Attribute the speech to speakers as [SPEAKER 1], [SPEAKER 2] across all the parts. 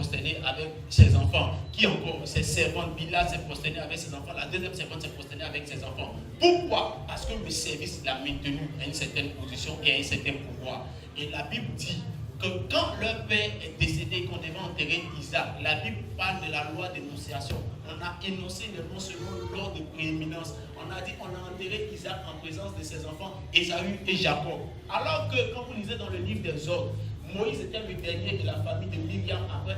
[SPEAKER 1] prosternée avec ses enfants. Qui encore? Ses servantes. Bila s'est prosternée avec ses enfants. La deuxième servante s'est prosternée avec ses enfants. Pourquoi? Parce que le service l'a maintenu à une certaine position et à un certain pouvoir. Et la Bible dit que quand leur père est décédé et qu'on devait enterrer Isaac, la Bible parle de la loi d'énonciation. On a énoncé les noms selon l'ordre de prééminence. On a dit qu'on a enterré Isaac en présence de ses enfants, Ésaü et Jacob. Alors que quand vous lisez dans le livre des Ordres, Moïse était le dernier de la famille de Myriam, après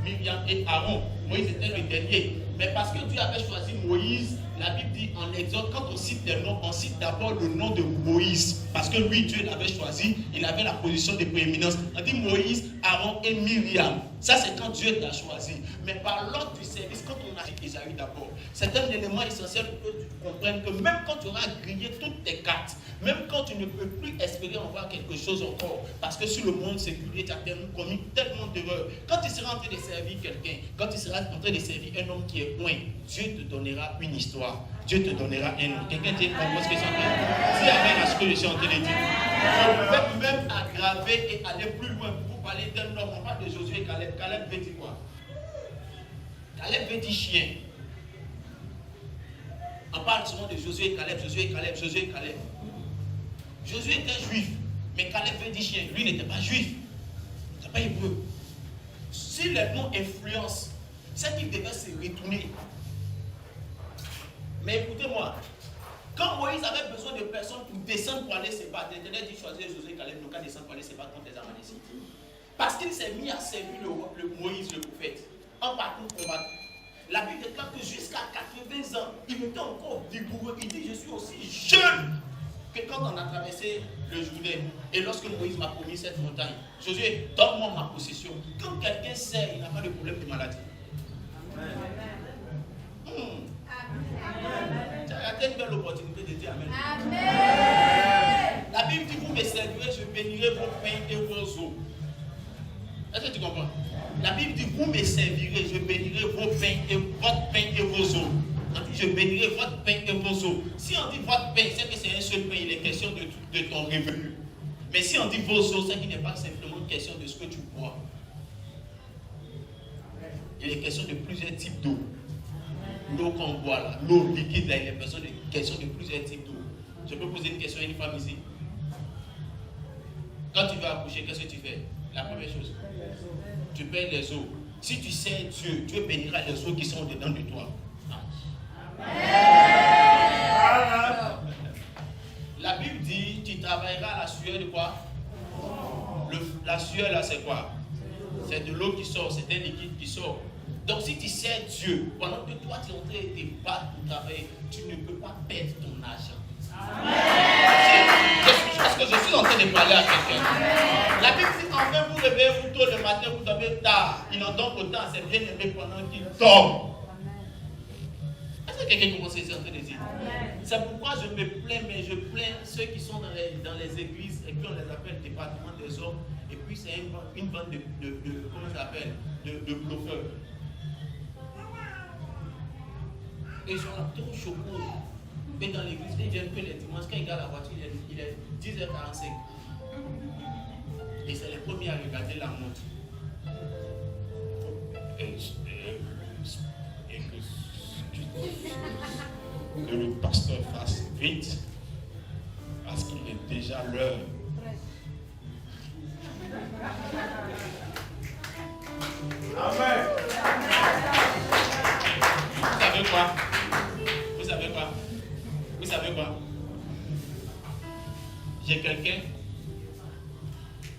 [SPEAKER 1] Myriam et Aaron. Moïse était le dernier. Mais parce que Dieu avait choisi Moïse, la Bible dit en Exode, quand on cite les noms, on cite d'abord le nom de Moïse. Parce que lui, Dieu l'avait choisi, il avait la position de prééminence. On dit Moïse, Aaron et Myriam. Ça, c'est quand Dieu l'a choisi. Mais par l'ordre du service, quand on a dit Ésaü d'abord, c'est un élément essentiel pour que tu comprennes que même quand tu auras grillé toutes tes cartes, même quand tu ne peux plus espérer en voir quelque chose encore, parce que sur le monde séculier, tu as commis tellement d'erreurs. Quand tu seras en train de servir quelqu'un, quand tu seras en train de servir un homme qui est point, Dieu te donnera une histoire. Dieu te donnera un nom. Quelqu'un dit, comment est-ce que je suis en train de dire? Dis amen à ce que je suis en train de dire. Je peux même aggraver et aller plus loin pour vous parler d'un homme. On parle de Josué et Caleb. Caleb veut dire quoi? Caleb veut dire chien. On parle souvent de Josué et Caleb, Josué et Caleb, Josué et Caleb. Josué était juif, mais Caleb veut dire chien. Lui n'était pas juif. Il n'était pas hébreu. Si les noms influencent, c'est qu'il devait se retourner. Mais écoutez-moi, quand Moïse avait besoin de personnes pour descendre pour aller se battre, l'Éternel dit choisir Josué et Caleb, ne pas descendre pour aller se battre contre les Amalécites. Parce qu'il s'est mis à servir le Moïse, le prophète, en partant combattre. La Bible déclare que jusqu'à 80 ans, il était encore vigoureux. Il dit, je suis aussi jeune que quand on a traversé le Jourdain. Et lorsque Moïse m'a promis cette montagne, Josué, donne-moi ma possession. Quand quelqu'un sert, il n'a pas de problème de maladie. Amen. Tu as raté une belle opportunité de dire Amen. Amen. La Bible dit, vous me servirez, je bénirai vos pains et vos eaux. Est-ce que tu comprends? La Bible dit, vous me servirez, je bénirai vos pains et votre pain et vos eaux. On dit, je bénirai votre pain et vos eaux. Si on dit votre pain, c'est que c'est un seul pain, il est question de ton revenu. Mais si on dit vos eaux, c'est qu'il n'est pas simplement question de ce que tu bois. Il est question de plusieurs types d'eau. L'eau qu'on boit là, l'eau liquide là, il est question de plusieurs types d'eau. Je peux poser une question à une femme ici. Quand tu vas accoucher, qu'est-ce que tu fais? La première chose, tu payes les eaux. Si tu sais Dieu, Dieu bénira les eaux qui sont dedans de toi. La Bible dit, tu travailleras à la sueur de quoi? La sueur là, c'est quoi? C'est de l'eau qui sort, c'est un liquide qui sort. Donc si tu sais Dieu, pendant que toi tu es en train de te battre pour travailler, tu ne peux pas perdre ton argent. Parce que je suis en train de parler à quelqu'un. La Bible dit, enfin vous levez-vous tôt le matin, vous dormez tard. Il en donne autant à ses bien-aimés pendant qu'il dort. Est-ce que quelqu'un commence à se en train de dire? C'est pourquoi je me plains, mais je plains ceux qui sont dans les églises et puis on les appelle département des hommes et puis c'est une bande de comment ça s'appelle, de bluffeurs. Et ils sont là trop choqués. Mais dans l'église, ils viennent que les dimanches, quand ils gardent la voiture, il est 10h45. Et c'est les premiers à regarder la montre. Que le pasteur fasse vite, parce qu'il est déjà l'heure. Amen. Vous savez quoi? Vous savez quoi? Vous savez quoi? J'ai quelqu'un,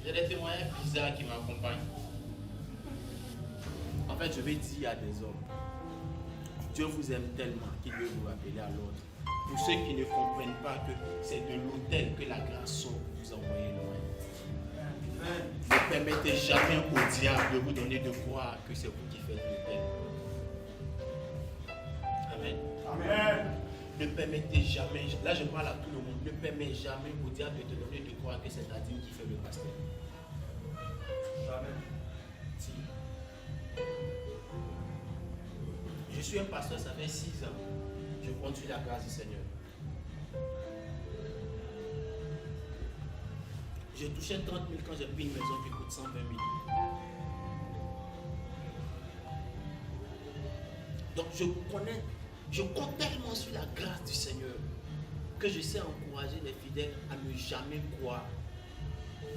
[SPEAKER 1] j'ai des témoignages bizarres qui m'accompagnent. En fait, je vais dire à des hommes, Dieu vous aime tellement qu'il veut vous appeler à l'ordre. Pour ceux qui ne comprennent pas que c'est de l'autel que la grâce sort pour vous envoyer loin. Ne permettez jamais au diable de vous donner de croire que c'est vous qui faites l'autel. Amen. Amen. Ne permettez jamais, là je parle à tout le monde, ne permettez jamais au diable de te donner de croire que c'est ta dîme qui fait le pasteur. Jamais. Si. Je suis un pasteur, ça fait 6 ans. Je conduis la grâce du Seigneur. J'ai touché 30 000 quand j'ai pris une maison qui coûte 120 000.
[SPEAKER 2] Donc je compte tellement sur la grâce du Seigneur que je sais encourager les fidèles à ne jamais croire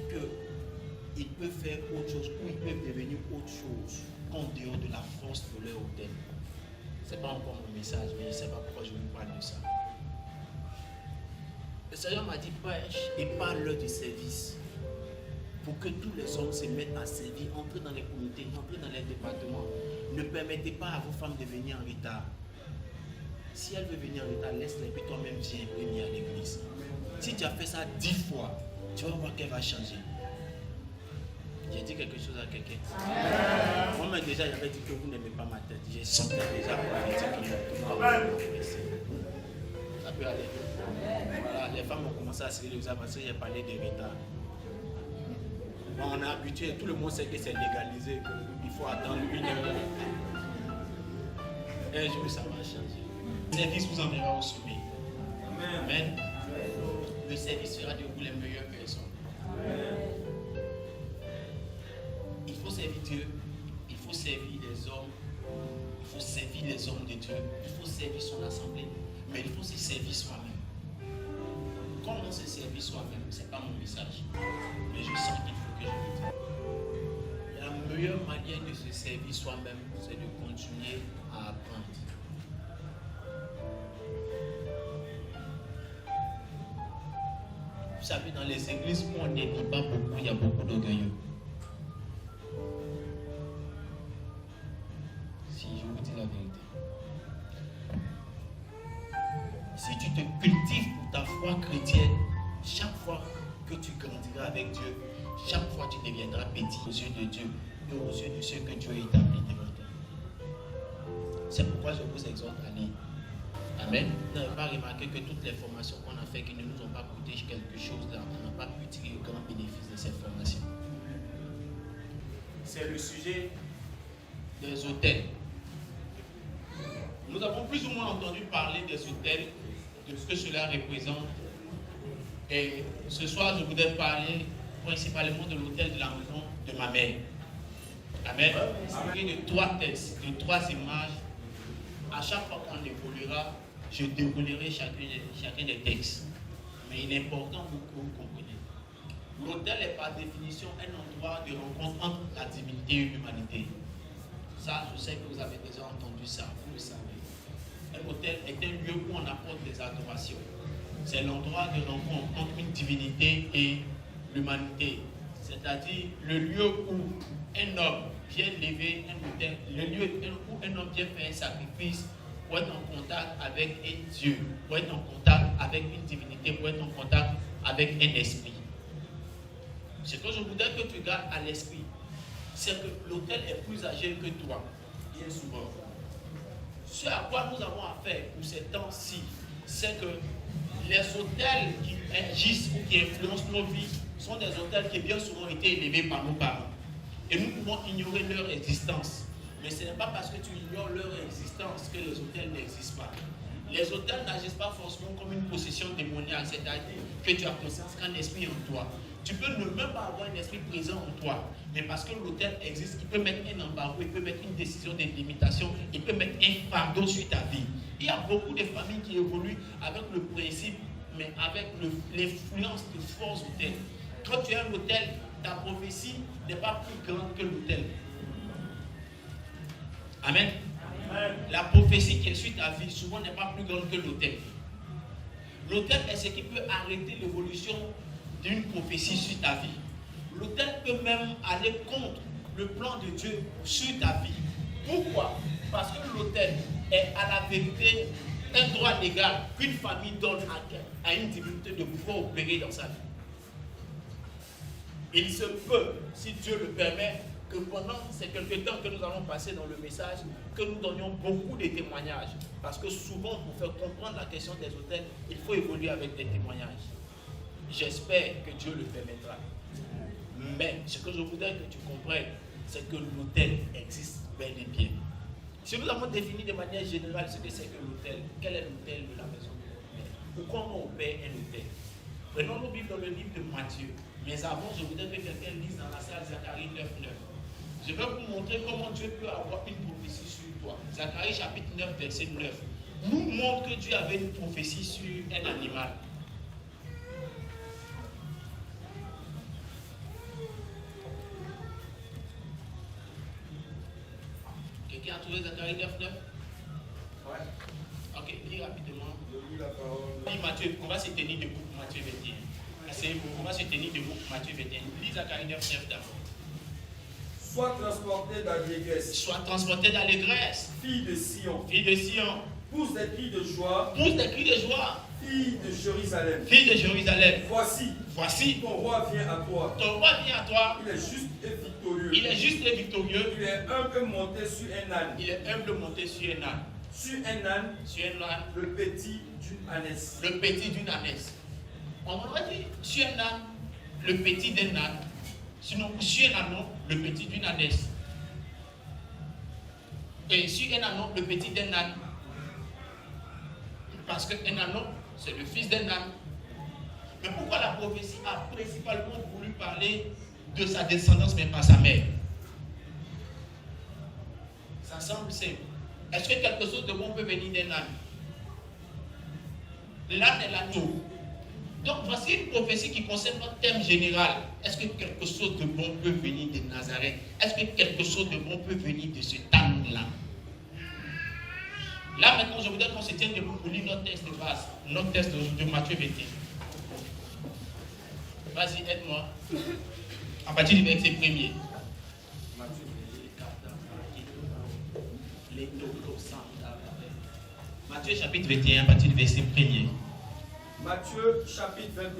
[SPEAKER 2] qu'ils peuvent faire autre chose ou ils peuvent devenir autre chose qu'en dehors de la force de leur autel. Ce n'est pas encore mon message, mais je ne sais pas pourquoi je vous parle de ça. Le Seigneur m'a dit prêche et parle du service pour que tous les hommes se mettent à servir, entrez dans les comités, entrez dans les départements. Ne permettez pas à vos femmes de venir en retard. Si elle veut venir en retard, laisse-les, puis toi-même viens venir à l'église. Si tu as fait ça 10 fois, tu vas voir qu'elle va changer. J'ai dit quelque chose à quelqu'un. Moi-même déjà, j'avais dit que vous n'aimez pas ma tête. J'ai senti déjà pour aller dire que tout ça peut aller. Voilà, les femmes ont commencé à serrer les visage parce que j'ai parlé de retard. Bon, on est habitué, tout le monde sait que c'est légalisé, qu'il faut attendre 1 heure. Un jour, ça va changer.
[SPEAKER 1] Le service vous enverra au sommet.
[SPEAKER 2] Amen. Le service fera de vous les meilleures personnes. Il faut servir Dieu, il faut servir les hommes, il faut servir les hommes de Dieu, il faut servir son assemblée, mais il faut aussi servir soi-même. Comment se servir soi-même, ce n'est pas mon message, mais je sens qu'il faut que je le dise. La meilleure manière de se servir soi-même, c'est de continuer à apprendre. Vous savez, dans les églises où on n'est pas beaucoup, il y a beaucoup d'orgueilleux. Si je vous dis la vérité. Si tu te cultives pour ta foi chrétienne, chaque fois que tu grandiras avec Dieu, chaque fois tu deviendras petit aux yeux de Dieu et aux yeux de ceux que Dieu a établis devant toi. C'est pourquoi je vous exhorte à lire. Amen. Vous n'avez pas remarqué que toutes les formations qu'on a faites qui ne nous ont pas coûté quelque chose là, on n'a pas pu tirer le grand bénéfice de ces formations. C'est le sujet des hôtels.
[SPEAKER 1] Nous avons plus ou moins entendu parler des hôtels, de ce que cela représente. Et ce soir, je voudrais parler principalement de l'hôtel de la maison de ma mère. Amen. De 3 textes, de 3 images. À chaque fois qu'on évoluera, je déroulerai chacun des textes. Mais il est important pour que vous compreniez. L'hôtel est par définition un endroit de rencontre entre la divinité et l'humanité. Ça, je sais que vous avez déjà entendu ça, vous le savez. Un hôtel est un lieu où on apporte des adorations. C'est l'endroit de rencontre entre une divinité et l'humanité. C'est-à-dire le lieu où un homme vient lever un hôtel, le lieu où un homme vient faire un sacrifice pour être en contact avec un Dieu, pour être en contact avec une divinité, pour être en contact avec un esprit. Ce que je voudrais que tu gardes à l'esprit, c'est que l'hôtel est plus âgé que toi, bien souvent. Ce à quoi nous avons affaire pour ces temps-ci, c'est que les hôtels qui agissent ou qui influencent nos vies sont des hôtels qui bien souvent été élevés par nos parents. Et nous pouvons ignorer leur existence. Mais ce n'est pas parce que tu ignores leur existence que les hôtels n'existent pas. Les hôtels n'agissent pas forcément comme une possession démoniaque, c'est-à-dire que tu as conscience qu'un esprit en toi. Tu peux ne même pas avoir un esprit présent en toi, mais parce que l'hôtel existe, il peut mettre un embargo, il peut mettre une décision de limitation, il peut mettre un fardeau sur ta vie. Il y a beaucoup de familles qui évoluent avec le principe, mais avec l'influence de force hôtel. Quand tu as un hôtel, ta prophétie n'est pas plus grande que l'hôtel. Amen. Amen. La prophétie qui est sur ta vie, souvent n'est pas plus grande que l'hôtel. L'hôtel est ce qui peut arrêter l'évolution d'une prophétie sur ta vie. L'hôtel peut même aller contre le plan de Dieu sur ta vie. Pourquoi? Parce que l'hôtel est à la vérité un droit légal qu'une famille donne à une divinité de pouvoir opérer dans sa vie. Il se peut, si Dieu le permet, que pendant ces quelques temps que nous allons passer dans le message, que nous donnions beaucoup de témoignages. Parce que souvent, pour faire comprendre la question des hôtels, il faut évoluer avec des témoignages. J'espère que Dieu le permettra. Mais ce que je voudrais que tu comprennes, c'est que l'hôtel existe bel et bien. Si nous avons défini de manière générale ce que c'est que l'hôtel, quel est l'hôtel de la maison de notre mère, ou comment on paie un hôtel. Prenons nos Bibles dans le livre de Matthieu. Mais avant, je voudrais que quelqu'un lise dans la salle Zacharie 9:9. Je vais vous montrer comment Dieu peut avoir une prophétie sur toi. toi. Zacharie chapitre 9, verset 9, nous montre que Dieu avait une prophétie sur un animal. Quelqu'un a trouvé Zacharie 9, 9?
[SPEAKER 3] Ouais.
[SPEAKER 1] Ok, lis rapidement.
[SPEAKER 3] Je lis la parole.
[SPEAKER 1] Lis Matthieu, on va se tenir debout pour Matthieu 21. Asseyez-vous, on va se tenir debout pour Matthieu 21. Lis Zacharie 9, 9 d'abord.
[SPEAKER 3] Sois transporté d'allégresse,
[SPEAKER 1] Sois transporté d'allégresse,
[SPEAKER 3] fille de Sion,
[SPEAKER 1] fille de Sion.
[SPEAKER 3] pousse des cris de joie,
[SPEAKER 1] Pousse des cris de joie,
[SPEAKER 3] fille de Jérusalem.
[SPEAKER 1] fille de Jérusalem.
[SPEAKER 3] Voici, ton roi vient à toi.
[SPEAKER 1] Ton roi vient à toi.
[SPEAKER 3] Il est juste et victorieux.
[SPEAKER 1] Il est juste et victorieux.
[SPEAKER 3] Il est humble monté sur un âne.
[SPEAKER 1] Il est humble monté sur un âne.
[SPEAKER 3] Sur un âne,
[SPEAKER 1] Sur un âne,
[SPEAKER 3] le petit d'une ânesse.
[SPEAKER 1] le petit d'une ânesse. On va dire sur un âne, le petit d'un âne. Sinon, sur un âne, le petit d'une ânesse. Et sur un âne, le petit d'un âne. Parce qu'un âne, c'est le fils d'un âne. Mais pourquoi la prophétie a principalement voulu parler de sa descendance, mais pas sa mère? Ça semble simple. Est-ce que quelque chose de bon peut venir d'un âne? L'âne est l'agneau. Donc voici une prophétie qui concerne notre thème général. Est-ce que quelque chose de bon peut venir de Nazareth? Est-ce que quelque chose de bon peut venir de cet âne-là? Là maintenant, je voudrais qu'on se tienne debout pour lire notre texte de base, notre texte de Matthieu 21. Vas-y, aide-moi. À partir du verset 1er. Matthieu chapitre 21, à partir du verset 1er.
[SPEAKER 3] Matthieu chapitre 21.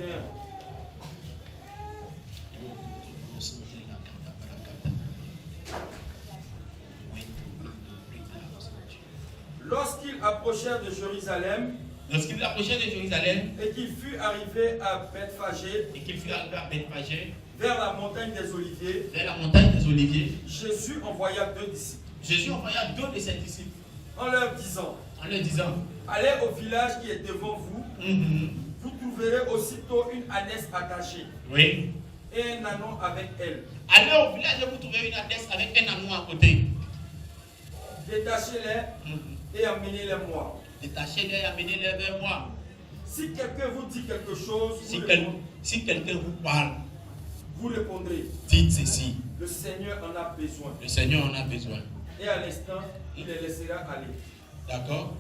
[SPEAKER 3] Lorsqu'ils approchèrent de Jérusalem
[SPEAKER 1] Lorsqu'il approchait de Jérusalem
[SPEAKER 3] et qu'il fut arrivé à Bethphagée,
[SPEAKER 1] et qu'il fut arrivé à Bethphagée,
[SPEAKER 3] vers la montagne des Oliviers,
[SPEAKER 1] vers la montagne des Oliviers,
[SPEAKER 3] Jésus envoya 2 disciples
[SPEAKER 1] Jésus envoya 2 de ses disciples
[SPEAKER 3] en leur disant: allez au village qui est devant vous, vous trouverez aussitôt une ânesse attachée
[SPEAKER 1] oui,
[SPEAKER 3] et un ânon avec elle.
[SPEAKER 1] Allez au village et vous trouverez une ânesse avec un ânon à côté.
[SPEAKER 3] Détachez-les et amenez-les moi.
[SPEAKER 1] Détachez-les et amenez-les vers moi.
[SPEAKER 3] Si quelqu'un vous dit quelque chose,
[SPEAKER 1] Si quelqu'un vous parle,
[SPEAKER 3] vous répondrez:
[SPEAKER 1] dites ceci.
[SPEAKER 3] le Seigneur en a besoin.
[SPEAKER 1] Le Seigneur en a besoin.
[SPEAKER 3] Et à l'instant, il les laissera aller.
[SPEAKER 1] D'accord?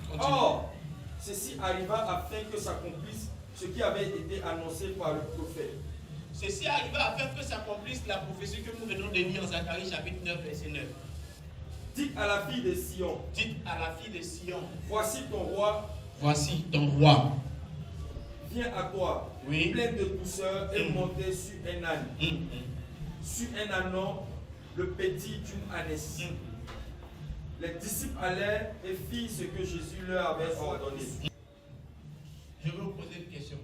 [SPEAKER 1] Continue.
[SPEAKER 3] Or, ceci arriva afin que s'accomplisse ce qui avait été annoncé par le prophète.
[SPEAKER 1] Ceci arriva afin que s'accomplisse la prophétie que nous venons de lire en Zacharie chapitre 9, verset 9.
[SPEAKER 3] Dites à la fille de Sion:
[SPEAKER 1] Dites à la fille de Sion,
[SPEAKER 3] voici ton roi
[SPEAKER 1] voici ton roi.
[SPEAKER 3] vient à toi,
[SPEAKER 1] Oui.
[SPEAKER 3] plein de douceur et monté sur un âne. Sur un ânon, le petit d'une ânesse. Les disciples allèrent et firent ce que Jésus leur avait ordonné.
[SPEAKER 1] Je vais vous poser une question.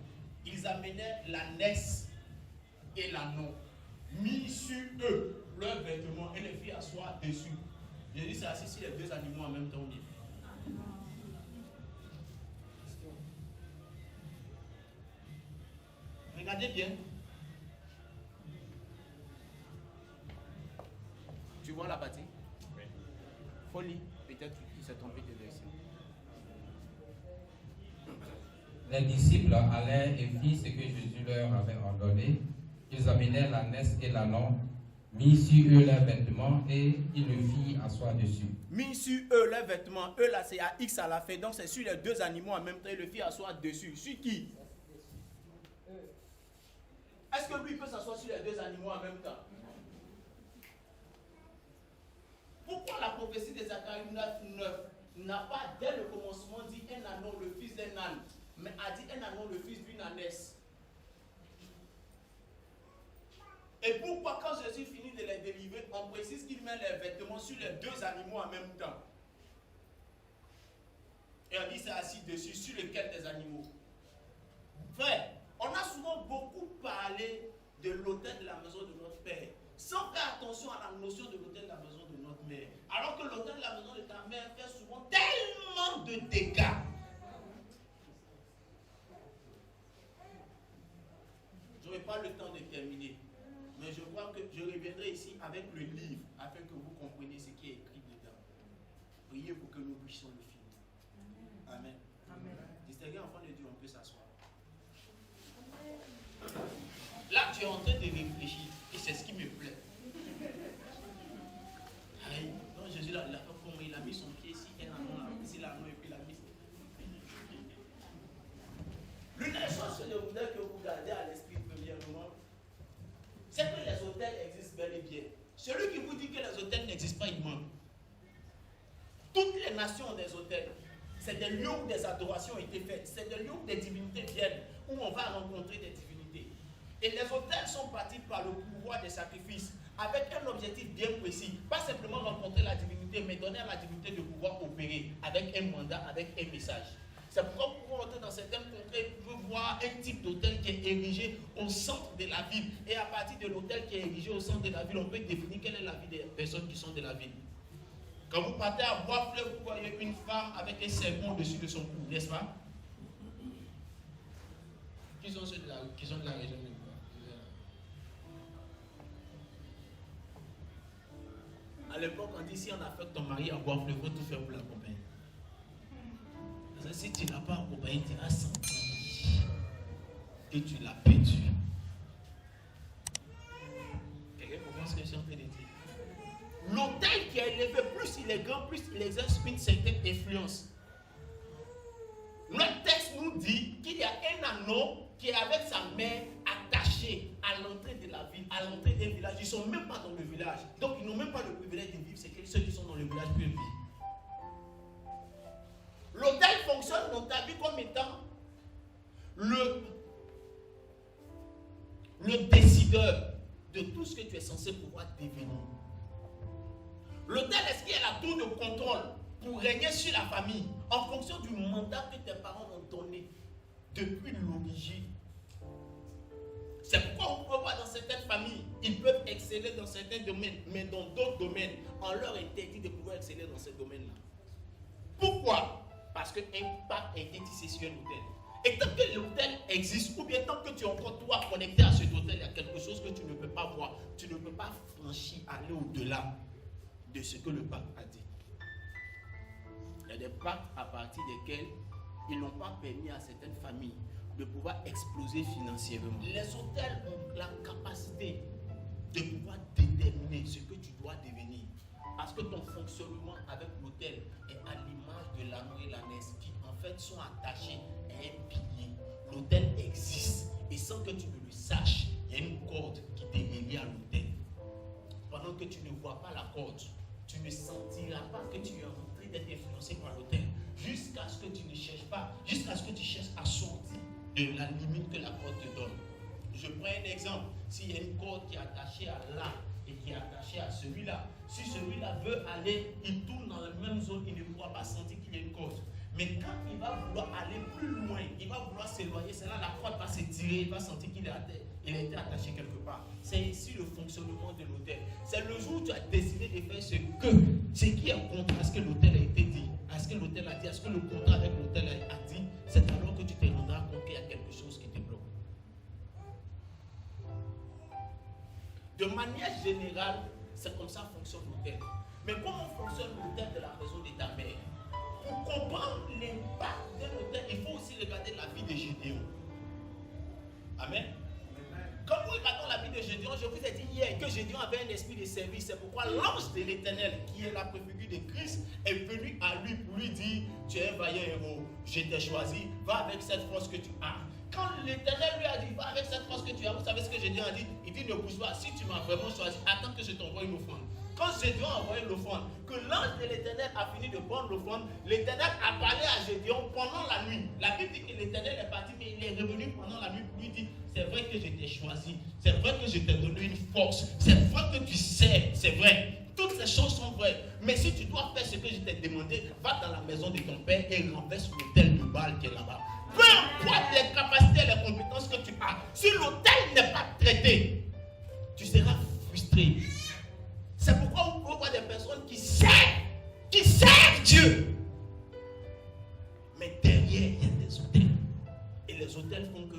[SPEAKER 1] Ils amenaient l'ânesse et l'ânon, mis sur eux leurs vêtements et les filles asseoir dessus. Jésus s'est assis sur les 2 animaux en même temps. Regardez bien. Tu vois la partie? Oui. Folie, peut-être qu'il s'est trompé de version.
[SPEAKER 4] Les disciples allèrent et firent ce que Jésus leur avait ordonné. Ils amenèrent l'ânesse et l'ânon, mis sur eux leurs vêtements et ils le firent asseoir dessus.
[SPEAKER 1] Mis sur eux leurs vêtements, eux là c'est à X à la fin, donc c'est sur les 2 animaux en même temps, ils le firent asseoir dessus. Sur qui? Est-ce que lui peut s'asseoir sur les 2 animaux en même temps? Pourquoi la prophétie de Zacharie 9 n'a pas dès le commencement dit un ânon, le fils d'un âne, mais a dit un ânon, le fils d'une ânesse? Et pourquoi quand Jésus finit de les délivrer, on précise qu'il met les vêtements sur les 2 animaux en même temps? Et on dit c'est assis dessus, sur lequel des animaux? Frère, on a souvent beaucoup parlé de l'autel de la maison de notre Père, sans faire attention à la notion de l'autel de la maison de notre mère. Alors que l'autel de la maison de ta mère fait souvent tellement de dégâts. Je n'aurai pas le temps de terminer, mais je vois que je reviendrai ici avec le livre afin que vous compreniez ce qui est écrit dedans.
[SPEAKER 2] prier pour que nous puissions le finir. Amen. Distinguez enfant de Dieu, on peut s'asseoir.
[SPEAKER 1] Là, tu es en train de réfléchir et c'est ce qui me plaît. Aïe, donc Jésus, là, il a mis son pied ici, ici, là, et puis il a mis. L'une des choses que je voudrais que vous gardez à l'esprit, premièrement, c'est que les hôtels existent bel et bien. Celui qui vous dit que les hôtels n'existent pas, il ment. Toutes les nations ont des hôtels. C'est des lieux où des adorations ont été faites. C'est des lieux où des divinités viennent, où on va rencontrer des divinités. Et les hôtels sont bâtis par le pouvoir des sacrifices, avec un objectif bien précis. Pas simplement rencontrer la divinité, mais donner à la divinité de pouvoir opérer avec un mandat, avec un message. C'est pourquoi vous pouvez entrer dans certaines contrées, vous pouvez voir un type d'hôtel qui est érigé au centre de la ville. Et à partir de l'hôtel qui est érigé au centre de la ville, on peut définir quelle est la vie des personnes qui sont de la ville. Quand vous partez à Bois-Fleuve, vous voyez une femme avec un serpent au-dessus de son cou, n'est-ce pas? Qui sont ceux de la région de Bois? À l'époque, on dit si on affecte ton mari à Bois-Fleuve, il faut tout faire pour l'accompagner. Si tu ne l'as pas accompagné, tu vas sentir que tu l'as perdu. Quelqu'un comprend ce que je suis en train de dire? L'autel qui est élevé, plus il est grand, plus il exerce une certaine influence. Notre texte nous dit qu'il y a un anneau qui est avec sa mère attachée à l'entrée de la ville, à l'entrée d'un village. Ils ne sont même pas dans le village. Donc ils n'ont même pas le privilège de vivre. C'est que ceux qui sont dans le village peuvent vivre. L'autel fonctionne dans ta vie comme étant le décideur de tout ce que tu es censé pouvoir devenir. L'autel, est-ce qu'il y a la tour de contrôle pour régner sur la famille en fonction du mandat que tes parents ont donné depuis l'origine? C'est pourquoi on peut voir dans certaines familles, ils peuvent exceller dans certains domaines, mais dans d'autres domaines, on leur interdit de pouvoir exceller dans ces domaines-là. Pourquoi? Parce qu'un pacte a été tissé sur un hôtel. Et tant que l'hôtel existe, ou bien tant que tu es encore toi connecté à cet hôtel, il y a quelque chose que tu ne peux pas voir. Tu ne peux pas franchir, aller au-delà de ce que le pacte a dit. Il y a des pactes à partir desquels ils n'ont pas permis à certaines familles de pouvoir exploser financièrement. Les hôtels ont la capacité de pouvoir déterminer ce que tu dois devenir. Parce que ton fonctionnement avec l'hôtel est à l'image de l'anneau et l'ânesse qui en fait sont attachés à un pilier. L'hôtel existe et sans que tu ne le saches, il y a une corde qui t'est reliée à l'hôtel. Pendant que tu ne vois pas la corde, tu ne sentiras pas que tu es en train d'être influencé par l'hôtel. Jusqu'à ce que tu ne cherches pas, jusqu'à ce que tu cherches à sortir de la limite que la corde te donne. Je prends un exemple. S'il y a une corde qui est attachée à là et qui est attachée à celui-là, si celui-là veut aller, il tourne dans la même zone, il ne pourra pas sentir qu'il y a une corde. Mais quand il va vouloir aller plus loin, il va vouloir s'éloigner, c'est là la corde va s'étirer, il va sentir qu'il est à terre. Il a été attaché quelque part. C'est ici le fonctionnement de l'hôtel. C'est le jour où tu as décidé de faire ce qui est contre à ce que l'hôtel a été dit, à ce que l'hôtel a dit, à ce que le contrat avec l'hôtel a dit, c'est alors que tu te rendras compte qu'il y a quelque chose qui te bloque. De manière générale, c'est comme ça fonctionne l'hôtel. Mais comment fonctionne l'hôtel de la maison de ta mère? Pour comprendre l'impact de l'hôtel, il faut aussi regarder la vie de Gédéon. Amen. Quand nous regardons la vie de Gédéon, je vous ai dit hier que Gédéon avait un esprit de service. C'est pourquoi l'ange de l'Éternel, qui est la préfigure de Christ, est venu à lui pour lui dire: tu es un vaillant héros, je t'ai choisi, va avec cette force que tu as. Quand l'Éternel lui a dit: va avec cette force que tu as, vous savez ce que Gédéon a dit? Il dit: ne bouge pas, si tu m'as vraiment choisi, attends que je t'envoie une offrande. Quand Gédéon a envoyé l'offrande, que l'ange de l'Éternel a fini de prendre l'offrande, l'Éternel a parlé à Gédéon pendant la nuit. La Bible dit que l'Éternel est parti, mais il est revenu pendant la nuit pour lui dire: c'est vrai que je t'ai choisi, c'est vrai que je t'ai donné une force, c'est vrai que tu sais, c'est vrai. Toutes ces choses sont vraies. Mais si tu dois faire ce que je t'ai demandé, va dans la maison de ton père et renverse l'autel de Baal qui est là-bas. Peu importe les capacités et les compétences que tu as, si l'autel n'est pas traité, tu seras frustré. C'est pourquoi vous pouvez voir des personnes qui servent Dieu. Mais derrière, il y a des hôtels. Et les hôtels font que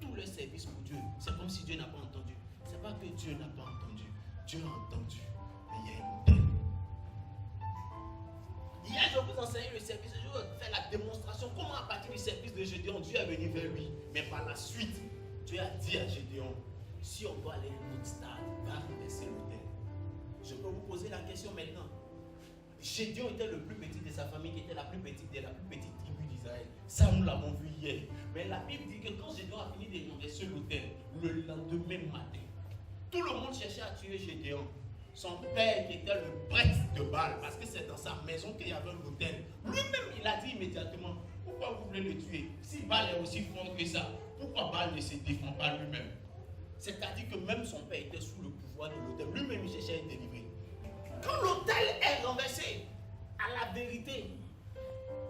[SPEAKER 1] tout le service pour Dieu, c'est comme si Dieu n'a pas entendu. C'est pas que Dieu n'a pas entendu. Dieu a entendu. Mais il y a un hôtel. Il y a un
[SPEAKER 2] de vous enseigner le service, je vais faire la démonstration. Comment à partir du service de Gédéon, Dieu est venu vers lui. Mais par la suite, Dieu a dit à Gédéon, si on doit aller à une autre stade, va renverser l'autel. Je peux vous poser la question maintenant. Gédéon était le plus petit de sa famille, qui était la plus petite tribu d'Israël. Ça, nous l'avons vu hier. Mais la Bible dit que quand Gédéon a fini de renverser l'autel, le lendemain matin, tout le monde cherchait à tuer Gédéon. Son père, qui était le prêtre de Baal, parce que c'est dans sa maison qu'il y avait un autel. Lui-même, il a dit immédiatement, pourquoi vous voulez le tuer? Si Baal est aussi fort que ça, pourquoi Baal ne se défend pas lui-même? C'est-à-dire que même son père était sous le pouvoir de l'autel. Lui-même, il cherchait à être délivré. Quand l'autel est renversé, à la vérité,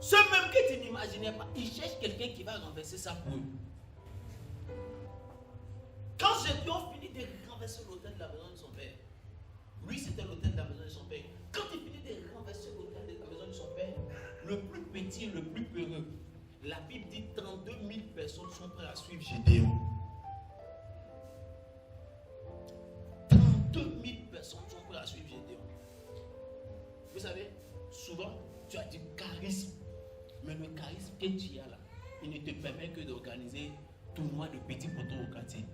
[SPEAKER 2] ceux même que tu n'imaginais pas, ils cherchent quelqu'un qui va renverser ça pour eux. Quand Gédéon finit de renverser l'autel de la maison de son père, lui c'était l'autel de la maison de son père. Quand il finit de renverser l'autel de la maison de son père, le plus petit et le plus peureux, la Bible dit 32 000 personnes sont prêtes à suivre Gédéon. 32 000 personnes sont prêtes à suivre Gédéon. Vous savez, souvent, tu as du charisme. Mais le charisme que tu as là, il ne te permet que d'organiser tournoi de petits poteaux au quartier.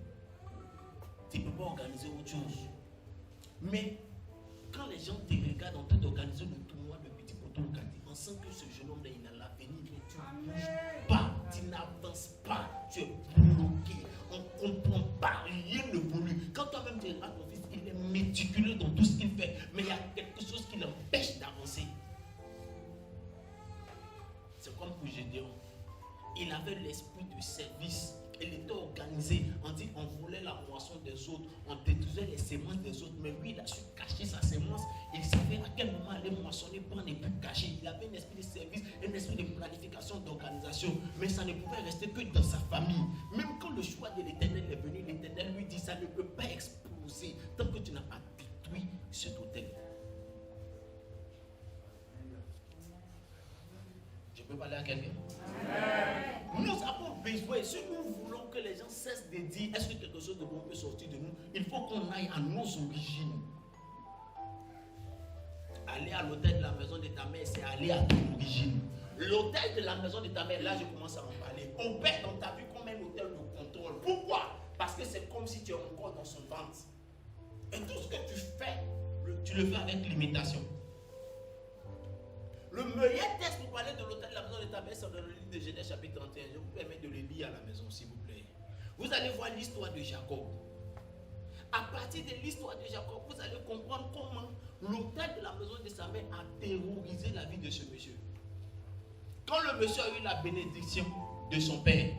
[SPEAKER 2] Tu ne peux pas organiser autre chose. Mais quand les gens te regardent en train d'organiser le tournoi de petits poteaux au quartier, on sent que ce jeune homme là, il a l'avenir, mais tu ne bouges pas, tu n'avances pas, tu es bloqué, on ne comprend pas, rien ne évolue. Quand toi-même tu regardes ton fils, il est méticuleux dans tout ce qu'il fait, mais il y a quelque chose qui l'empêche d'avancer. C'est comme pour Gédéon. Il avait l'esprit de service. Il était organisé. On dit on volait la moisson des autres, on détruisait les semences des autres, mais lui il a su cacher sa semence. Il savait à quel moment aller moissonner pour ne plus cacher. Il avait un esprit de service, un esprit de planification, d'organisation, mais ça ne pouvait rester que dans sa famille. Même quand le choix de l'Éternel est venu, l'Éternel lui dit ça ne peut pas exploser tant que tu n'as pas détruit cet autel. Je peux parler à quelqu'un? Nous avons besoin, si nous voulons que les gens cessent de dire est-ce que quelque chose de bon peut sortir de nous, il faut qu'on aille à nos origines. Aller à l'autel de la maison de ta mère, c'est aller à ton origine. L'autel de la maison de ta mère, là je commence à en parler. Opère dans ta vie comme un autel de contrôle. Pourquoi? Parce que c'est comme si tu es encore dans son ventre. Et tout ce que tu fais, tu le fais avec limitation. Le meilleur texte pour parler de l'autel de la maison de ta mère, c'est dans le livre de Genèse chapitre 31. Je vous permets de le lire à la maison, s'il vous plaît. Vous allez voir l'histoire de Jacob. À partir de l'histoire de Jacob, vous allez comprendre comment l'autel de la maison de sa mère a terrorisé la vie de ce monsieur. Quand le monsieur a eu la bénédiction de son père,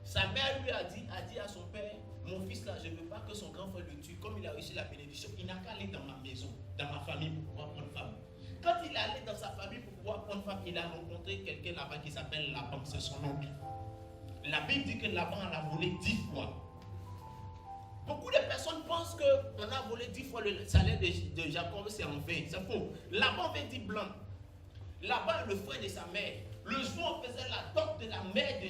[SPEAKER 2] sa mère lui a dit à son père, mon fils là, je ne veux pas que son grand frère le tue. Comme il a reçu la bénédiction, il n'a qu'à aller dans ma maison, dans ma famille pour pouvoir prendre femme. Quand il est allé dans sa famille pour pouvoir prendre femme, il a rencontré quelqu'un là-bas qui s'appelle Laban, c'est son nom. La Bible dit que Laban l'a volé 10 fois. Beaucoup de personnes pensent qu'on a volé 10 fois le salaire de Jacob, c'est en vain. C'est faux. Laban avait dit blanc. Laban est le frère de sa mère. Le jour où on faisait la dot de la mère de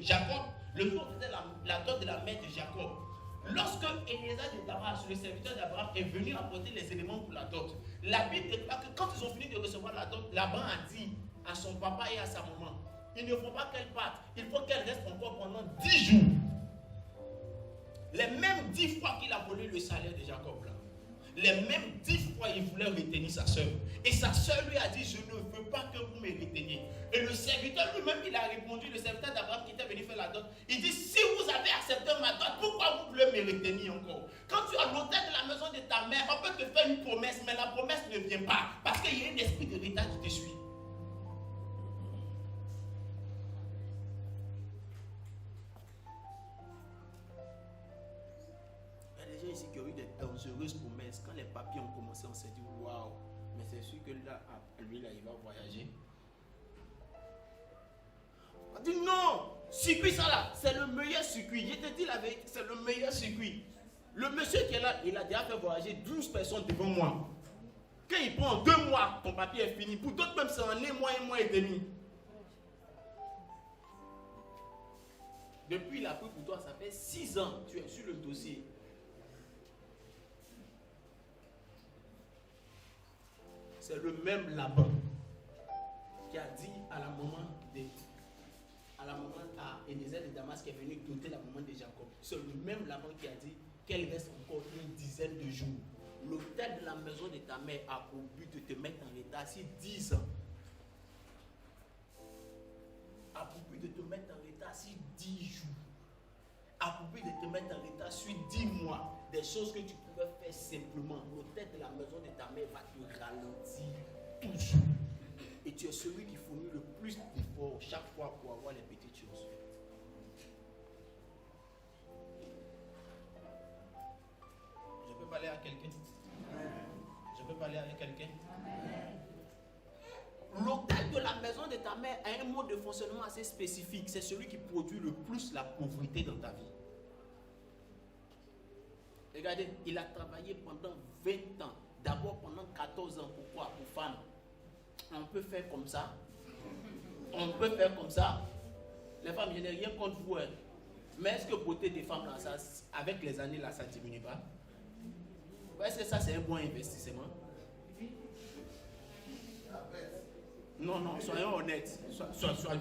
[SPEAKER 2] Jacob, le jour où on faisait la dot de la mère de Jacob, lorsque Eliezer de Damas, le serviteur d'Abraham, est venu apporter les éléments pour la dot, la Bible déclare que quand ils ont fini de recevoir la dot, Laban a dit à son papa et à sa maman, il ne faut pas qu'elle parte, il faut qu'elle reste encore pendant 10 jours. Les mêmes 10 fois qu'il a volé le salaire de Jacob là. Les mêmes 10 fois il voulait retenir sa soeur. Et sa soeur lui a dit, je ne veux pas que vous me reteniez. Et le serviteur lui-même, il a répondu, le serviteur d'Abraham qui était venu faire la dot, il dit, si vous avez accepté ma dot, pourquoi vous voulez me retenir encore? Quand tu as l'autel de la maison de ta mère, on peut te faire une promesse, mais la promesse ne vient pas. Parce qu'il y a un esprit d'héritage qui te suit. Ici qui ont eu des dangereuses promesses. Quand les papiers ont commencé, on s'est dit waouh, mais c'est sûr que là, lui là, il va voyager. On dit non, circuit ça là, c'est le meilleur circuit. Je te dis la vérité, c'est le meilleur circuit. Le monsieur qui est là, il a déjà fait voyager 12 personnes devant moi. Quand il prend 2 mois, ton papier est fini. Pour d'autres même, c'est en un mois et demi. Depuis il a pris pour toi, ça fait 6 ans, tu es sur le dossier. c'est le même Laban qui a dit à la maman à Énézère de Damas qui est venue doter la maman de Jacob. C'est le même Laban qui a dit qu'elle reste encore une dizaine de jours. L'autel de la maison de ta mère a pour but de te mettre en état si 10 ans. A pour but de te mettre en état si 10 jours. A pour but de te mettre en état sur 10 mois. Des choses que tu pouvais faire simplement. L'autel de la maison de ta mère va te ralentir toujours. Et tu es celui qui fournit le plus d'efforts chaque fois pour avoir les petites choses. Je peux parler à quelqu'un? Je peux parler avec quelqu'un? L'autel de la maison de ta mère a un mode de fonctionnement assez spécifique. C'est celui qui produit le plus la pauvreté dans ta vie. Regardez, il a travaillé pendant 20 ans. D'abord pendant 14 ans. Pourquoi? Pour femmes. On peut faire comme ça. On peut faire comme ça. Les femmes, je n'ai rien contre vous. Hein. Mais est-ce que beauté des femmes, là, ça, avec les années, là, ça ne diminue pas? Est-ce que ça, c'est un bon investissement? Non, non, soyons honnêtes.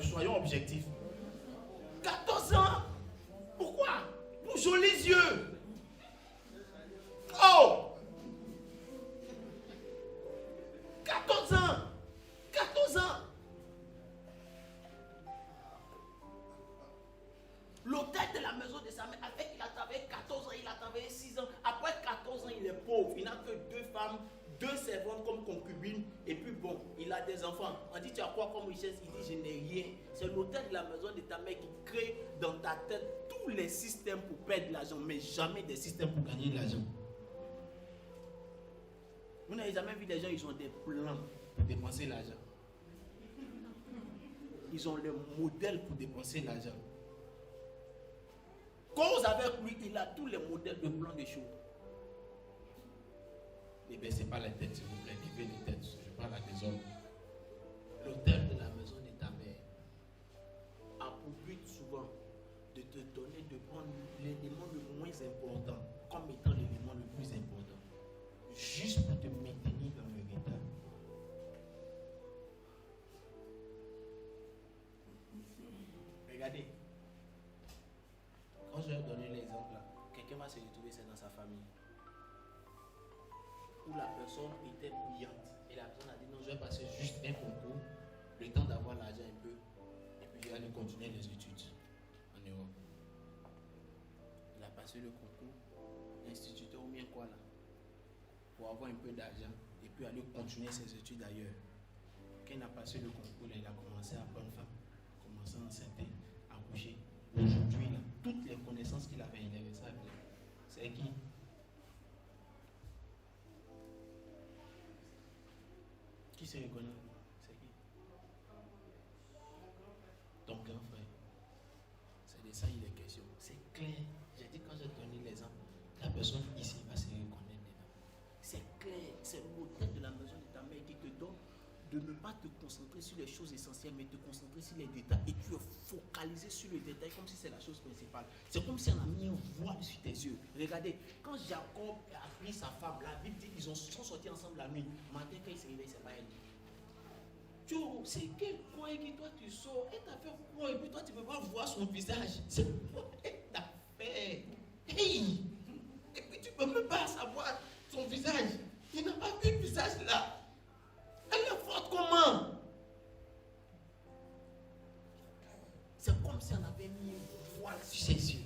[SPEAKER 2] Soyons objectifs. 14 ans? Pourquoi? Pour jolis yeux. Oh! 14 ans! 14 ans! L'autel de la maison de sa mère, avec il a travaillé 14 ans, il a travaillé 6 ans. Après 14 ans, il est pauvre. Il n'a que 2 femmes, 2 servantes comme concubines. Et puis bon, il a des enfants. On dit, tu as quoi comme richesse? Il dit, je n'ai rien. C'est l'autel de la maison de ta mère qui crée dans ta tête tous les systèmes pour perdre de l'argent, mais jamais des systèmes pour gagner de l'argent. Vous n'avez jamais vu des gens, ils ont des plans pour dépenser l'argent. Ils ont le modèle pour dépenser l'argent. Cause avec lui, il a tous les modèles de plans de choses. Ne baissez pas la tête, s'il vous plaît. Levez les têtes. Je parle à des hommes. L'autel de la maison de ta mère a pour but souvent de te donner, de prendre l'élément le moins important comme étant l'élément le plus important. Juste pour te maintenir dans le retard. Regardez. Quand je vais donner l'exemple là, quelqu'un va se retrouver c'est dans sa famille. Où la personne était brillante. Et la personne a dit non, je vais passer juste un concours, le temps d'avoir l'argent un peu, et puis je vais aller continuer les études en Europe. Il a passé le concours, instituteur ou bien quoi là, pour avoir un peu d'argent, et puis aller continuer ses études ailleurs. Quand il a passé le concours, là, il a commencé à prendre femme, commencé à enceinte, à accoucher. Aujourd'hui, là, toutes les connaissances qu'il avait, il avait ça. C'est qui? Qui se reconnaît? C'est qui? Ton grand frère. C'est de ça il est question. C'est clair. J'ai dit quand j'ai donné l'exemple, la personne ici va se reconnaître dedans. C'est clair. C'est le modèle de la maison de ta mère qui te donne de ne pas te concentrer sur les choses essentielles, mais te concentrer sur les détails. Et tu es focalisé sur les détails comme si c'est la chose principale. C'est comme si on a mis un voile sur tes yeux. Regardez, quand Jacob a pris sa femme, la Bible dit qu'ils sont sortis ensemble la nuit. Matin, quand il se réveille, c'est pas elle. Tu c'est quel coin que toi tu sors? Elle t'a fait quoi? Et puis toi, tu ne peux pas voir son visage. C'est quoi elle t'a fait? Hey! Et puis tu ne peux même pas savoir son visage. Tu n'as pas vu le visage là. Elle est forte comment? C'est comme si on avait mis un voile sur ses yeux.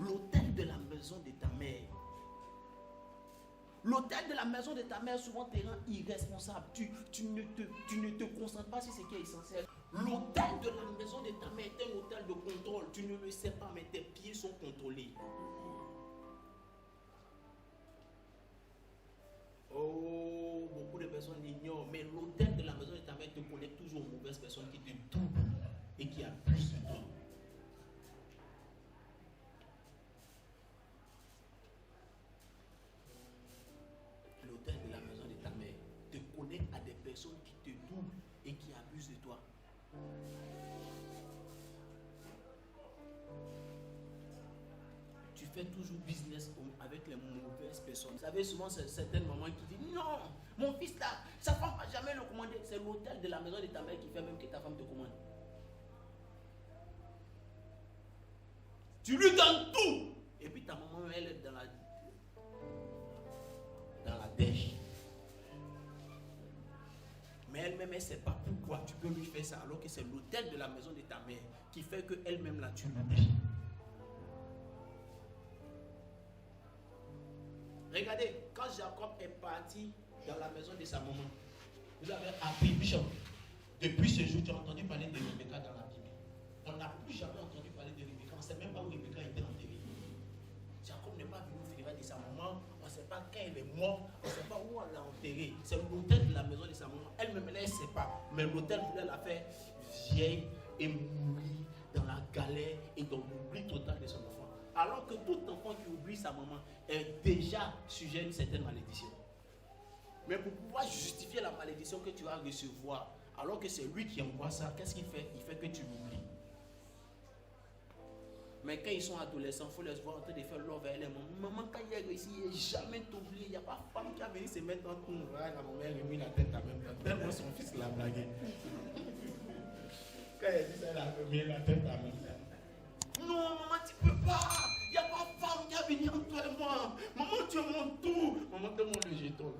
[SPEAKER 2] L'autel de la maison de ta mère. L'autel de la maison de ta mère souvent te rend irresponsable. Tu ne te concentres pas sur ce qui est essentiel. L'autel de la maison de ta mère est un autel de contrôle. Tu ne le sais pas, mais tes pieds sont contrôlés. Oh, beaucoup de personnes l'ignorent, mais l'autel de la maison de ta mère te connecte toujours aux mauvaises personnes qui te doublent et qui abusent de toi. L'autel de la maison de ta mère te connecte à des personnes qui te doublent et qui abusent de toi. fais toujours business avec les mauvaises personnes. Vous savez, souvent, c'est certaines mamans qui disent non, mon fils là, sa femme ne va jamais le commander. C'est l'hôtel de la maison de ta mère qui fait même que ta femme te commande. Tu lui donnes tout. Et puis ta maman, elle est dans la dèche. Mais elle-même, elle ne sait pas pourquoi tu peux lui faire ça, alors que c'est l'hôtel de la maison de ta mère qui fait qu'elle-même là, tu l'oublies. Regardez, quand Jacob est parti dans la maison de sa maman, vous avez appris, Bishop, depuis ce jour, tu as entendu parler de Rebecca dans la Bible. On n'a plus jamais entendu parler de Rebecca. On ne sait même pas où Rebecca était enterrée. Jacob n'est pas venu au funérailles de sa maman. On ne sait pas quand elle est morte. On ne sait pas où on l'a enterrée. C'est l'hôtel de la maison de sa maman. Elle-même, elle ne sait pas. Mais l'hôtel voulait la faire vieille et mourir dans la galère et dans l'oubli total de son enfant. Alors que tout enfant qui oublie sa maman est déjà sujet à une certaine malédiction. Mais pour pouvoir justifier la malédiction que tu vas recevoir, alors que c'est lui qui envoie ça, qu'est-ce qu'il fait? Il fait que tu l'oublies. Mais quand ils sont adolescents, il faut les voir en train de faire l'or vers les mamans. Maman, quand il est réussi, il n'a jamais t'oublié. Il n'y a pas de femme qui a venu se mettre entre nous. La maman, elle a mis la tête à même temps. Tellement son fils l'a blagué. Quand elle dit ça, elle a mis la tête à même temps. Non, maman, tu ne peux pas. Il n'y a pas de femme qui a venu entre toi et moi. Maman, tu es mon tout. Maman, donne-moi le jeton.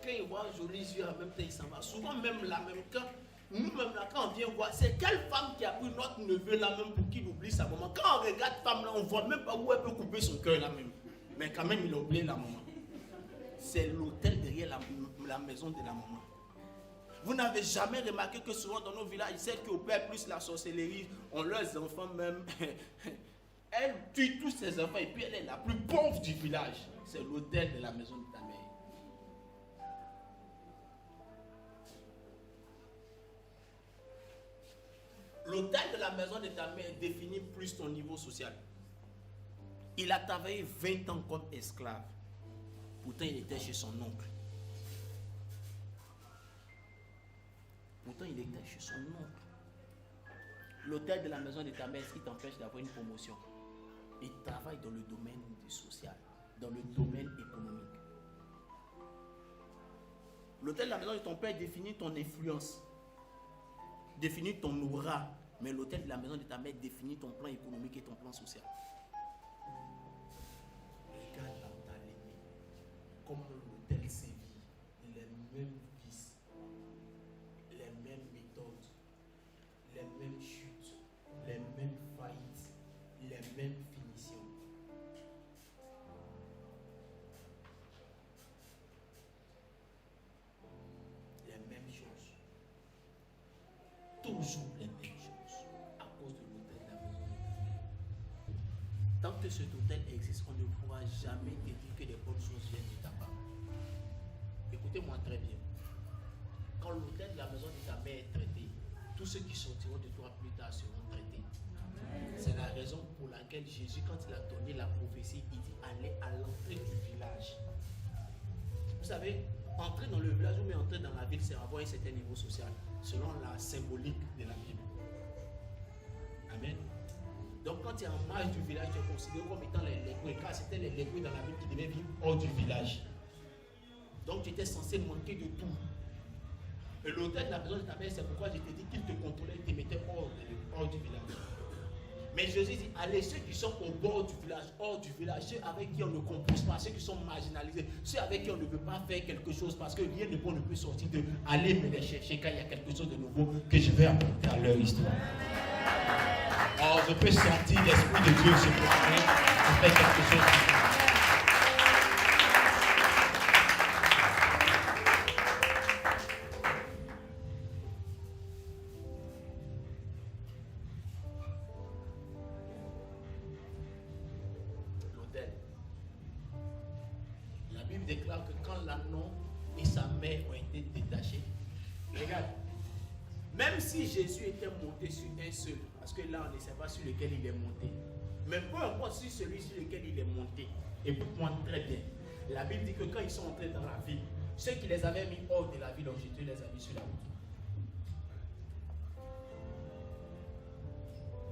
[SPEAKER 2] Quand il voit un joli yeux, en même temps, il s'en va. Souvent, même là, même quand nous-mêmes, là, quand on vient voir, c'est quelle femme qui a pris notre neveu là même pour qu'il oublie sa maman. Quand on regarde femme là, on ne voit même pas où elle peut couper son cœur là même. Mais quand même, il a oublié la maman. C'est l'hôtel derrière la maison de la maman. Vous n'avez jamais remarqué que souvent dans nos villages, celles qui opèrent plus la sorcellerie, ont leurs enfants même. Elle tue tous ses enfants et puis elle est la plus pauvre du village. C'est l'hôtel de la maison de ta mère. L'hôtel de la maison de ta mère définit plus ton niveau social. Il a travaillé 20 ans comme esclave. Pourtant, il était chez son oncle. Pourtant, il était chez son oncle. L'hôtel de la maison de ta mère, ce qui t'empêche d'avoir une promotion. Il travaille dans le domaine social, dans le domaine économique. L'hôtel de la maison de ton père définit ton influence, définit ton aura, mais l'hôtel de la maison de ta mère définit ton plan économique et ton plan social. Regarde dans ta lignée, comment l'hôtel sévit, les mêmes vices, les mêmes méthodes, les mêmes chutes, les mêmes faillites, les mêmes finitions. Les mêmes choses. Toujours les mêmes choses. À cause de l'hôtel de la maison. Tant que cet hôtel existe, on ne pourra jamais te dire que les bonnes choses viennent de ta part. Écoutez-moi très bien. Quand l'hôtel de la maison de ta mère est traité, tous ceux qui sortiront de toi plus tard seront traités. C'est la raison pour laquelle Jésus, quand il a donné la prophétie, il dit allez à l'entrée du village. Vous savez, entrer dans le village ou entrer dans la ville, c'est avoir un certain niveau social, selon la symbolique de la Bible. Amen. Donc quand tu es en marge du village, tu es considéré comme étant les légués, car c'était les légués dans la Bible qui devaient vivre hors du village. Donc tu étais censé manquer de tout. Et l'hôtel de la maison de ta mère, c'est pourquoi je t'ai dit qu'il te contrôlait, il te mettait hors du village. Mais Jésus dit, allez, ceux qui sont au bord du village, hors du village, ceux avec qui on ne compose pas, ceux qui sont marginalisés, ceux avec qui on ne veut pas faire quelque chose parce que rien de bon ne peut sortir de aller me les chercher quand il y a quelque chose de nouveau que je vais apporter à leur histoire. Oh, je peux sentir l'Esprit de Dieu se préparer à faire quelque chose de nouveau. Déclare que quand l'agneau et sa mère ont été détachés, regarde, même si Jésus était monté sur un seul, parce que là on ne sait pas sur lequel il est monté, mais peu importe sur celui sur lequel il est monté, écoute-moi très bien, la Bible dit que quand ils sont entrés dans la ville, ceux qui les avaient mis hors de la ville ont jeté les habits sur la route.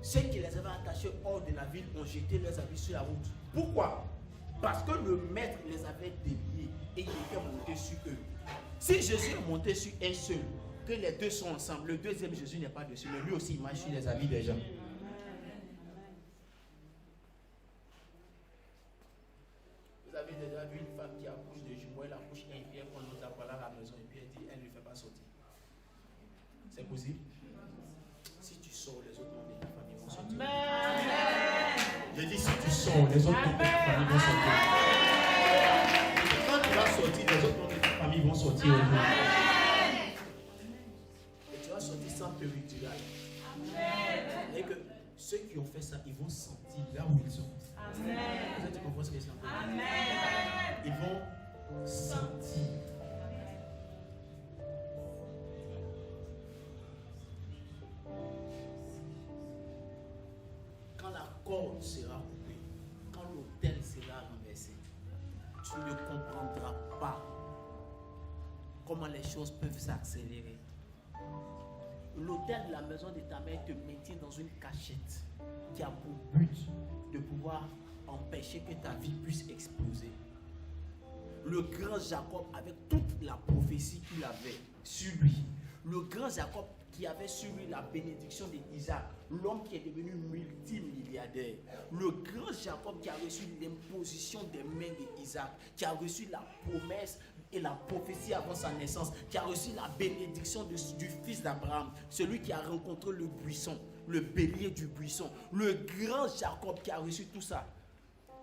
[SPEAKER 2] ceux qui les avaient attachés hors de la ville ont jeté leurs habits sur la route. Pourquoi? Parce que le maître les avait déliés et il était monté sur eux. Si Jésus est monté sur un seul, que les deux sont ensemble, le deuxième Jésus n'est pas dessus, mais lui aussi il marche sur les habits des gens. Vous avez déjà vu une femme qui accouche de jumeaux, elle accouche un pied, prend l'autre à la maison et puis elle dit, elle ne lui fait pas sortir. C'est possible? Si tu sors, les autres membres de ta famille vont sortir. Amen. Je dis si tu sors, les autres membres de ta famille vont sortir. Et quand tu vas sortir, les autres membres de ta famille vont sortir. Et tu vas sortir sans péridurale. Et que ceux qui ont fait ça, ils vont sentir là où ils sont. Amen. Tu comprends ce que je suis en train de dire? Ils vont sentir. Quand la corde sera coupée, quand l'autel sera renversé, tu ne comprendras pas comment les choses peuvent s'accélérer. L'autel de la maison de ta mère te maintient dans une cachette qui a pour but de pouvoir empêcher que ta vie puisse exploser. Le grand Jacob, avec toute la prophétie qu'il avait sur lui, le grand Jacob qui avait sur lui la bénédiction d'Isaac, l'homme qui est devenu multimilliardaire, le grand Jacob qui a reçu l'imposition des mains d'Isaac, qui a reçu la promesse et la prophétie avant sa naissance, qui a reçu la bénédiction du fils d'Abraham, celui qui a rencontré le buisson, le bélier du buisson, le grand Jacob qui a reçu tout ça.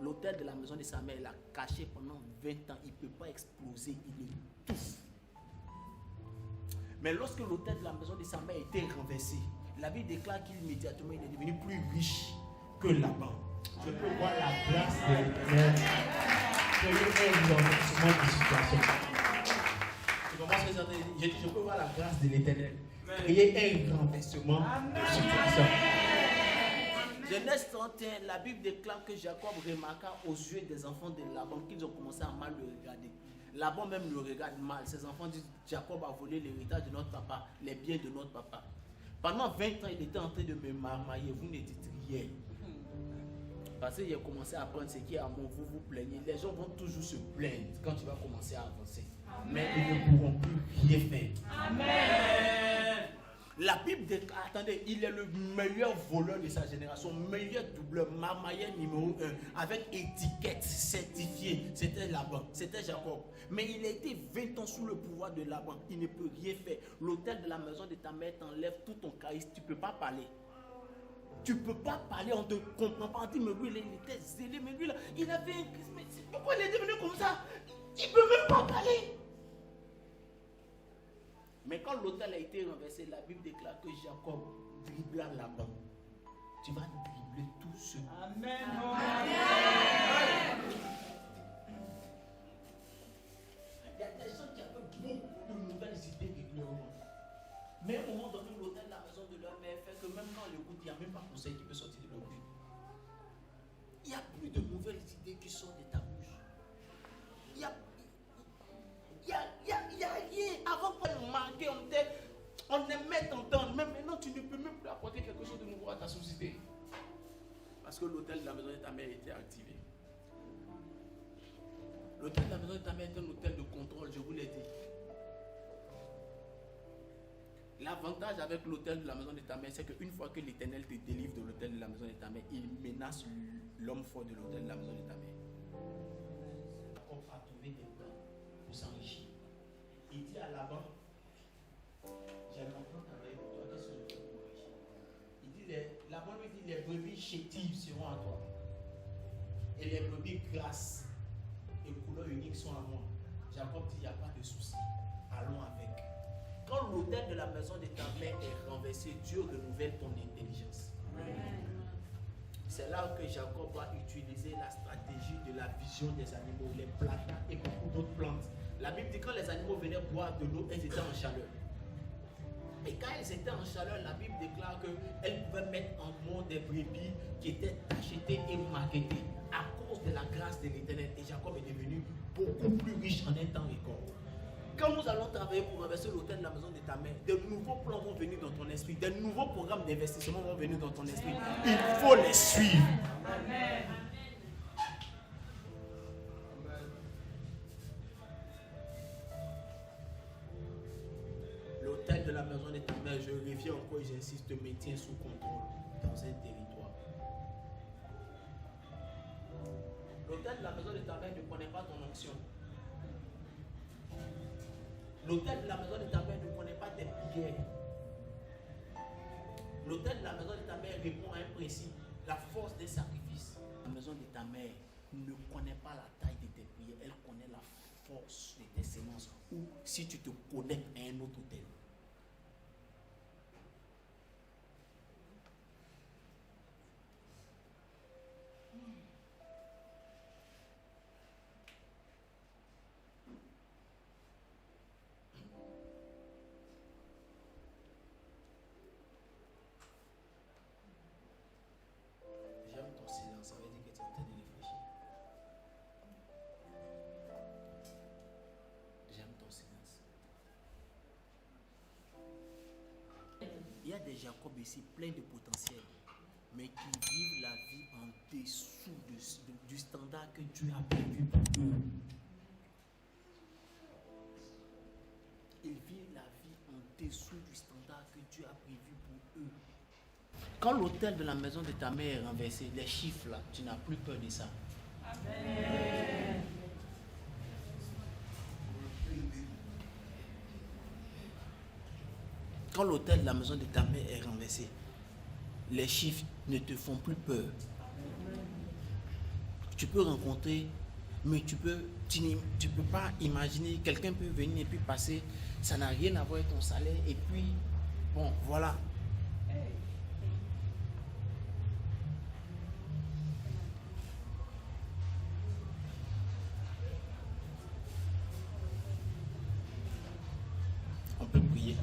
[SPEAKER 2] L'autel de la maison de sa mère, il l'a caché pendant 20 ans, il ne peut pas exploser, il étouffe. Mais lorsque l'autel de la maison de sa mère était renversé, la Bible déclare qu'immédiatement il est devenu plus riche que Laban. Je peux voir la grâce de l'Éternel créer un renversement de situation. Tu comprends ce que j'ai dit? J'ai dit, je peux voir la grâce de l'Éternel créer un renversement de situation. Genèse 31, la Bible déclare que Jacob remarqua aux yeux des enfants de Laban qu'ils ont commencé à mal le regarder. Laban même le regarde mal. Ses enfants disent, Jacob a volé l'héritage de notre papa, les biens de notre papa. Pendant 20 ans, il était en train de me marmailler. Vous ne dites rien. Parce qu'il a commencé à apprendre ce qui est à mon, vous vous plaignez. Les gens vont toujours se plaindre quand tu vas commencer à avancer. Amen. Mais ils ne pourront plus rien faire. Amen. La Bible déclare, attendez, il est le meilleur voleur de sa génération, meilleur doubleur, marmailleur numéro 1, avec étiquette certifiée. C'était Laban, c'était Jacob. Mais il a été 20 ans sous le pouvoir de Laban. Il ne peut rien faire. L'autel de la maison de ta mère t'enlève tout ton charisme. Tu ne peux pas parler. Tu ne peux pas parler, on ne te comprend pas. On dit, mais lui, il était zélé, mais lui, là, il avait un charisme. Pourquoi il est devenu comme ça? Il ne peut même pas parler. Mais quand l'autel a été renversé, la Bible déclare que Jacob dribbla Laban. Tu vas dribbler tous ceux. Amen. Il y a des gens qui avaient beaucoup de nouvelles idées régulièrement. Mais au moment donné, l'autel de la maison de leur mère fait que même quand on l'écoute, il n'y a même pas conseil qui peut sortir de leur bouche. Il n'y a plus de nouvelles idées qui sortent de ta bouche. Il n'y a rien. Avant qu'on marquait, on aimait t'entendre. Mais maintenant, tu ne peux même plus apporter quelque chose de nouveau à ta société. Parce que l'autel de la maison de ta mère était activé. L'autel de la maison de ta mère est un hôtel de contrôle, je vous l'ai dit. L'avantage avec l'autel de la maison de ta mère, c'est qu'une fois que l'Éternel te délivre de l'autel de la maison de ta mère, il menace l'homme fort de l'autel de la maison de ta mère. Jacob a trouvé des plans pour s'enrichir. Il dit à Laban, j'ai mon plan avec toi, qu'est-ce que je fais pour m'enrichir? Il dit, Laban lui dit, les brebis chétives seront à toi. Et les brebis grasses et couleur unique sont à moi. Jacob dit, il n'y a pas de souci, allons avec. Quand l'autel de la maison de ta mère est renversé, Dieu renouvelle ton intelligence. C'est là que Jacob va utiliser la stratégie de la vision des animaux, les platanes et beaucoup d'autres plantes. La Bible dit que quand les animaux venaient boire de l'eau, elles étaient en chaleur. Et quand elles étaient en chaleur, la Bible déclare qu'elles pouvaient mettre en monde des brebis qui étaient achetées et marketées à cause de la grâce de l'Éternel. Et Jacob est devenu beaucoup plus riche en un temps record. Quand nous allons travailler pour renverser l'autel de la maison de ta mère, de nouveaux plans vont venir dans ton esprit, de nouveaux programmes d'investissement vont venir dans ton esprit. Il faut les suivre. Amen. L'autel de la maison de ta mère, je reviens encore et j'insiste, te maintient sous contrôle dans un territoire. L'autel de la maison de ta mère ne connaît pas ton onction. L'autel de la maison de ta mère ne connaît pas tes prières. L'autel de la maison de ta mère répond à un principe, la force des sacrifices. La maison de ta mère ne connaît pas la taille de tes prières, elle connaît la force de tes sémences. Ou si tu te connectes à un autre autel. J'aime ton silence, ça veut dire que tu es en train de réfléchir. J'aime ton silence. Il y a des Jacob ici pleins de potentiel, mais qui vivent la vie en dessous du standard que Dieu a prévu pour eux. Ils vivent la vie en dessous du standard que Dieu a prévu pour eux. Quand l'autel de la maison de ta mère est renversé, les chiffres là, tu n'as plus peur de ça. Amen. Quand l'autel de la maison de ta mère est renversé, les chiffres ne te font plus peur. Tu peux rencontrer, mais tu peux pas imaginer, quelqu'un peut venir et puis passer, ça n'a rien à voir avec ton salaire, et puis, bon, voilà. On peut prier.